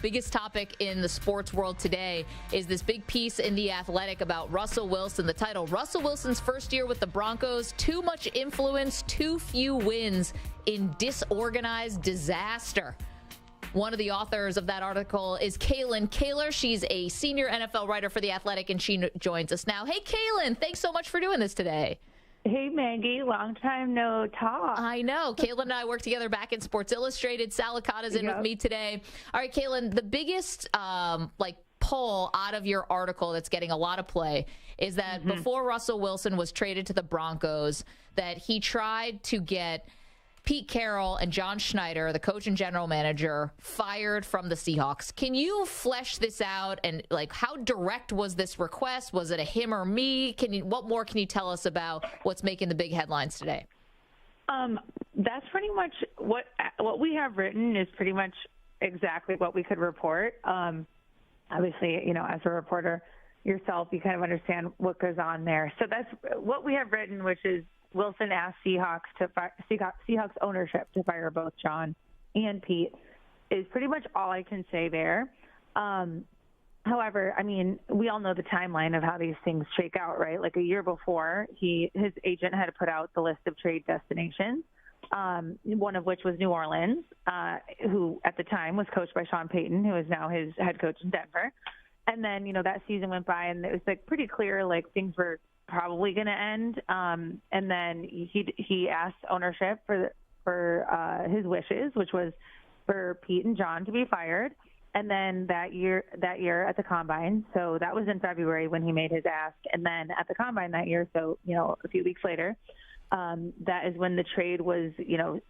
Biggest topic in the sports world today is this big piece in The Athletic about Russell Wilson. The title, Russell Wilson's first year with the Broncos, too much influence, too few wins in disorganized disaster. One of the authors of that article is Kalyn. Kahler, she's a senior NFL writer for The Athletic, and she joins us now. Hey, Kalyn, thanks so much for doing this today. Hey, Maggie. Long time no talk. I know. Kalyn and I worked together back in Sports Illustrated. Sal Licata's in with me today. All right, Kalyn, the biggest pull out of your article that's getting a lot of play is that before Russell Wilson was traded to the Broncos, that he tried to get Pete Carroll and John Schneider, the coach and general manager, fired from the Seahawks. Can you flesh this out? And how direct was this request? Was it a him or me? What more can you tell us about what's making the big headlines today? That's pretty much what we have written is pretty much exactly what we could report. Obviously, as a reporter yourself, you kind of understand what goes on there. So that's what we have written, which is Wilson asked Seahawks ownership to fire both John and Pete, is pretty much all I can say there. However, we all know the timeline of how these things shake out, right? Like a year before, his agent had put out the list of trade destinations, one of which was New Orleans, who at the time was coached by Sean Payton, who is now his head coach in Denver. And then, that season went by, and it was pretty clear things were probably going to end. And then he asked ownership for his wishes, which was for Pete and John to be fired. And then that year at the Combine, so that was in February when he made his ask. And then at the Combine that year, so, a few weeks later, that is when the trade was,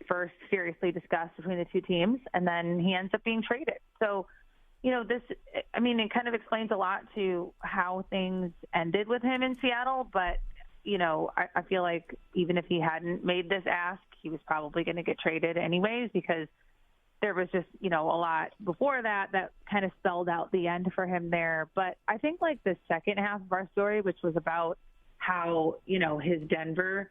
first seriously discussed between the two teams. And then he ends up being traded. So, it kind of explains a lot to how things ended with him in Seattle. But, I feel like even if he hadn't made this ask, he was probably going to get traded anyways, because there was just, a lot before that kind of spelled out the end for him there. But I think the second half of our story, which was about how, his Denver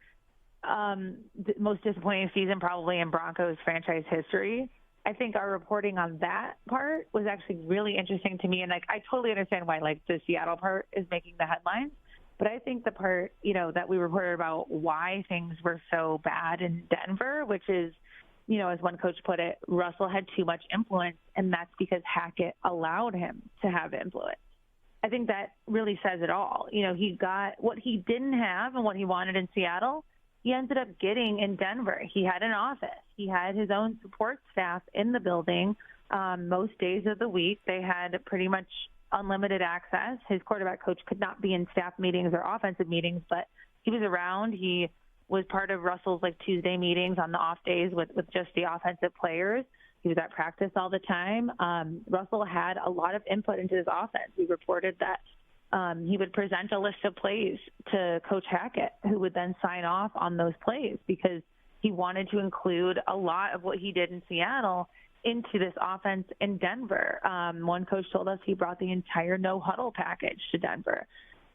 most disappointing season probably in Broncos franchise history, I think our reporting on that part was actually really interesting to me. And I totally understand why the Seattle part is making the headlines. But I think the part, that we reported about why things were so bad in Denver, which is, as one coach put it, Russell had too much influence, and that's because Hackett allowed him to have influence. I think that really says it all. He got what he didn't have and what he wanted in Seattle, he ended up getting in Denver. He had an office. He had his own support staff in the building most days of the week. They had pretty much unlimited access. His quarterback coach could not be in staff meetings or offensive meetings, but he was around. He was part of Russell's Tuesday meetings on the off days with just the offensive players. He was at practice all the time. Russell had a lot of input into his offense. We reported that he would present a list of plays to Coach Hackett, who would then sign off on those plays because he wanted to include a lot of what he did in Seattle into this offense in Denver. One coach told us he brought the entire no-huddle package to Denver,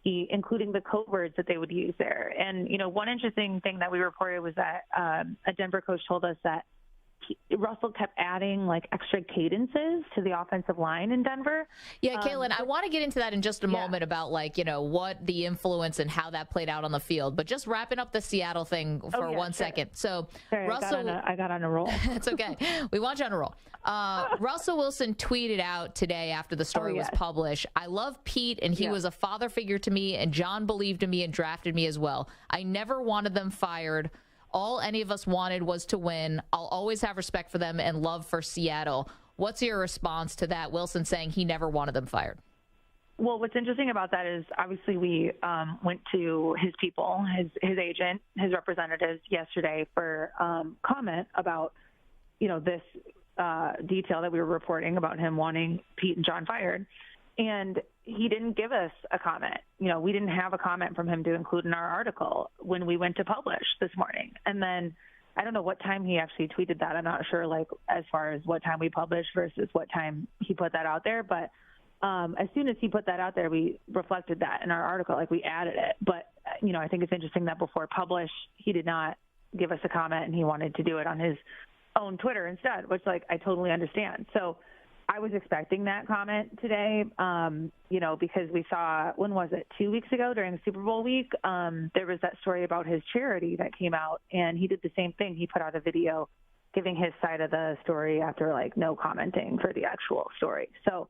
including the code words that they would use there. And, one interesting thing that we reported was that a Denver coach told us that Russell kept adding extra cadences to the offensive line in Denver. Yeah, Kalyn, I want to get into that in just a moment about what the influence and how that played out on the field. But just wrapping up the Seattle thing for 1 second. So sorry, Russell, I got on a roll. It's okay. We want you on a roll. Russell Wilson tweeted out today after the story was published, "I love Pete, and he was a father figure to me, and John believed in me and drafted me as well. I never wanted them fired. All any of us wanted was to win. I'll always have respect for them and love for Seattle." What's your response to that, Wilson saying he never wanted them fired? Well, what's interesting about that is obviously we went to his people, his agent, his representatives yesterday for comment about, this detail that we were reporting about him wanting Pete and John fired. And he didn't give us a comment. We didn't have a comment from him to include in our article when we went to publish this morning. And then I don't know what time he actually tweeted that. I'm not sure, as far as what time we published versus what time he put that out there. But as soon as he put that out there, we reflected that in our article, we added it. But, I think it's interesting that before publish, he did not give us a comment and he wanted to do it on his own Twitter instead, which I totally understand. So, I was expecting that comment today, because we saw, when was it, 2 weeks ago during Super Bowl week, there was that story about his charity that came out, and he did the same thing. He put out a video giving his side of the story after, no commenting for the actual story. So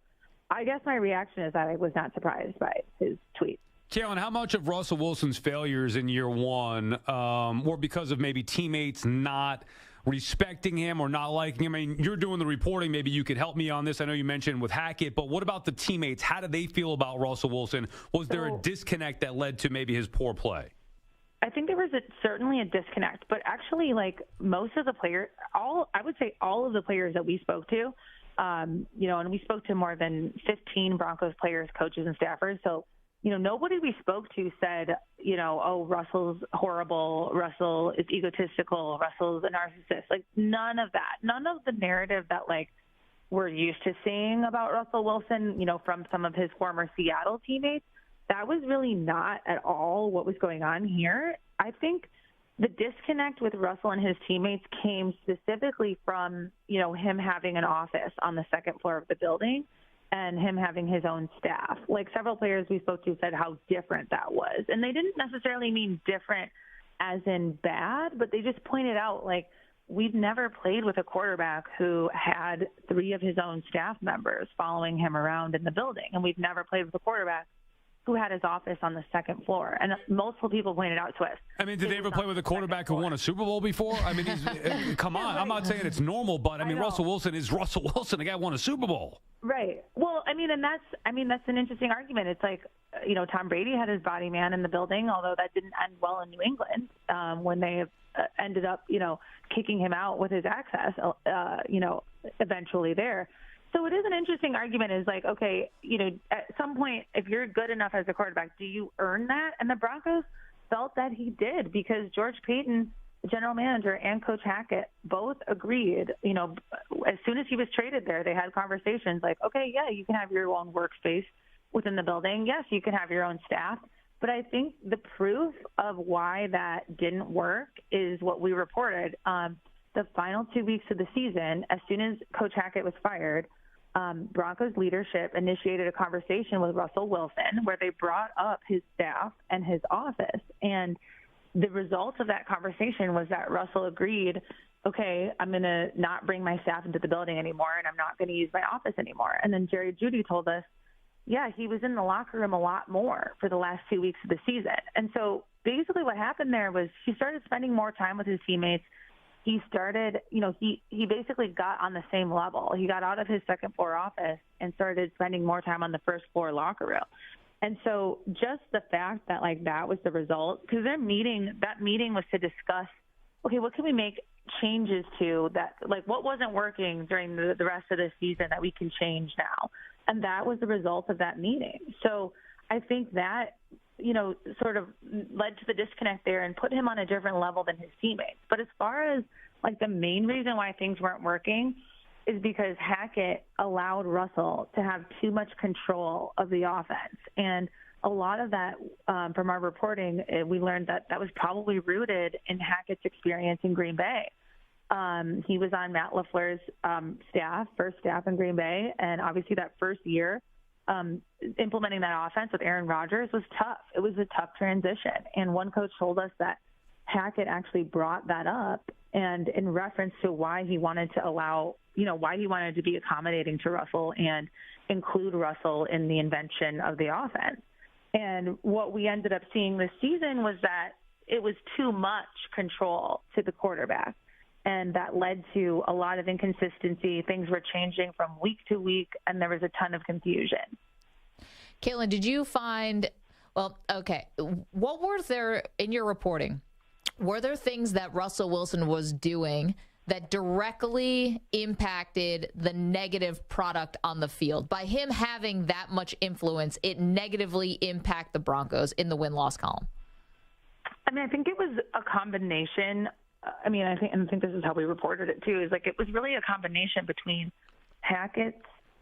I guess my reaction is that I was not surprised by his tweet. Kalyn, how much of Russell Wilson's failures in year one were because of maybe teammates not respecting him or not liking him? I mean, you're doing the reporting. Maybe you could help me on this. I know you mentioned with Hackett, but what about the teammates? How did they feel about Russell Wilson? Was there a disconnect that led to maybe his poor play? I think there was certainly a disconnect, but actually, most of the players, I would say all of the players that we spoke to, and we spoke to more than 15 Broncos players, coaches, and staffers. So, nobody we spoke to said, oh, Russell's horrible, Russell is egotistical, Russell's a narcissist. None of that. None of the narrative that, we're used to seeing about Russell Wilson, from some of his former Seattle teammates. That was really not at all what was going on here. I think the disconnect with Russell and his teammates came specifically from, him having an office on the second floor of the building and him having his own staff. Several players we spoke to said how different that was. And they didn't necessarily mean different as in bad, but they just pointed out, we've never played with a quarterback who had 3 of his own staff members following him around in the building. And we've never played with a quarterback who had his office on the second floor. And multiple people pointed out to us. I mean, did they ever play with a quarterback who won a Super Bowl before? I mean, come on. I'm not saying it's normal, but, I mean, Russell Wilson is Russell Wilson. The guy won a Super Bowl. Right. Well, that's an interesting argument. It's Tom Brady had his body man in the building, although that didn't end well in New England when they ended up, kicking him out with his access, eventually there. So it is an interesting argument is okay, at some point, if you're good enough as a quarterback, do you earn that? And the Broncos felt that he did because George Payton, the general manager, and Coach Hackett both agreed, as soon as he was traded there, they had conversations okay, yeah, you can have your own workspace within the building. Yes, you can have your own staff. But I think the proof of why that didn't work is what we reported. The final 2 weeks of the season, as soon as Coach Hackett was fired, Broncos leadership initiated a conversation with Russell Wilson where they brought up his staff and his office. And the result of that conversation was that Russell agreed, okay, I'm going to not bring my staff into the building anymore, and I'm not going to use my office anymore. And then Jerry Jeudy told us, yeah, he was in the locker room a lot more for the last 2 weeks of the season. And so basically what happened there was he started spending more time with his teammates. He started, he basically got on the same level. He got out of his second floor office and started spending more time on the first floor locker room. And so just the fact that that was the result, because that meeting was to discuss, okay, what can we make changes to that, what wasn't working during the rest of the season that we can change now. And that was the result of that meeting. So I think that, sort of led to the disconnect there and put him on a different level than his teammates. But as far as the main reason why things weren't working is because Hackett allowed Russell to have too much control of the offense. And a lot of that, from our reporting, we learned that was probably rooted in Hackett's experience in Green Bay. He was on Matt LaFleur's first staff in Green Bay. And obviously that first year, implementing that offense with Aaron Rodgers was tough. It was a tough transition. And one coach told us that Hackett actually brought that up and in reference to why he wanted to allow, why he wanted to be accommodating to Russell and include Russell in the invention of the offense. And what we ended up seeing this season was that it was too much control to the quarterback. And that led to a lot of inconsistency. Things were changing from week to week, and there was a ton of confusion. Kalyn, did you find, what were there in your reporting? Were there things that Russell Wilson was doing that directly impacted the negative product on the field? By him having that much influence, it negatively impacted the Broncos in the win-loss column. I think it was a combination. I think this is how we reported it too, is it was really a combination between Hackett's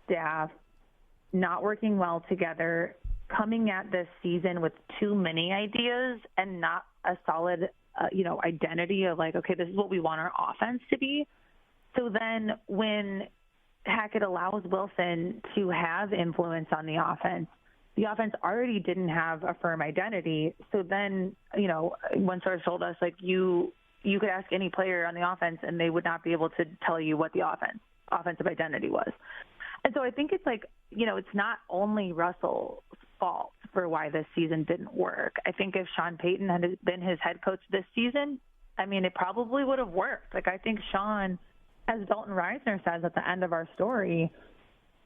staff not working well together, coming at this season with too many ideas and not a solid, identity of okay, this is what we want our offense to be. So then when Hackett allows Wilson to have influence on the offense. The offense already didn't have a firm identity. So then, one source told us, like, you could ask any player on the offense and they would not be able to tell you what the offensive identity was. And so I think it's like, it's not only Russell's fault for why this season didn't work. I think if Sean Payton had been his head coach this season, it probably would have worked. Like, I think Sean, as Dalton Reisner says at the end of our story,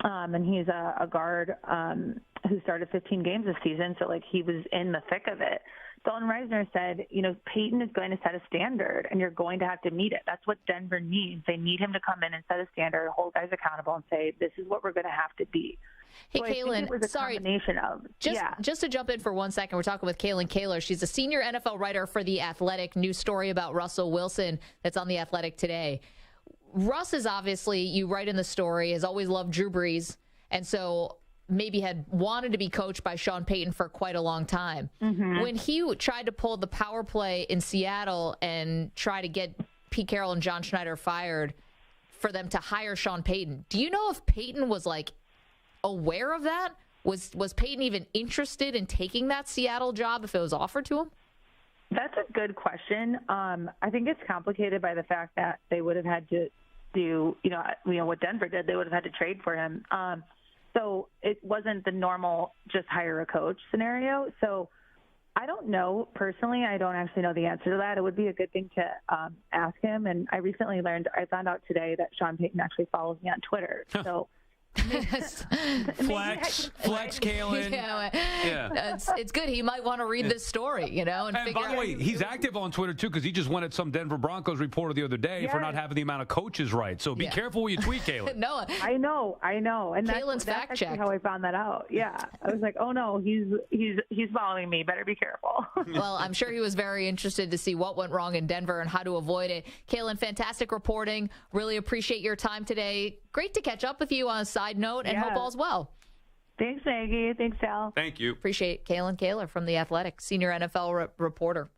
and he's a guard who started 15 games this season, so, like, he was in the thick of it. Dalton Reisner said, Payton is going to set a standard, and you're going to have to meet it. That's what Denver needs. They need him to come in and set a standard, hold guys accountable, and say, this is what we're going to have to be. Hey, so Kalyn, just to jump in for 1 second, we're talking with Kalyn Kahler. She's a senior NFL writer for The Athletic. New story about Russell Wilson that's on The Athletic today. Russ is obviously, you write in the story, has always loved Drew Brees, and so maybe had wanted to be coached by Sean Payton for quite a long time. Mm-hmm. When he tried to pull the power play in Seattle and try to get Pete Carroll and John Schneider fired for them to hire Sean Payton, do you know if Payton was, like, aware of that? Was Payton even interested in taking that Seattle job if it was offered to him? That's a good question. I think it's complicated by the fact that they would have had to do, what Denver did. They would have had to trade for him. So it wasn't the normal just hire a coach scenario. So I don't know. Personally, I don't actually know the answer to that. It would be a good thing to ask him. And I found out today that Sean Payton actually follows me on Twitter. So Flex, Kalyn. Yeah. It's good. He might want to read this story, and by the way, he's active on Twitter too, because he just went at some Denver Broncos reporter the other day for not having the amount of coaches right. So be careful what you tweet, Kalyn. No, I know. And Kalyn's that's fact-checked. how I found that out. Yeah, I was like, oh no, he's following me. Better be careful. Well, I'm sure he was very interested to see what went wrong in Denver and how to avoid it. Kalyn, fantastic reporting. Really appreciate your time today. Great to catch up with you on a side note, and hope all's well. Thanks, Maggie. Thanks, Sal. Thank you. Appreciate Kalyn Kahler from The Athletic, senior NFL reporter.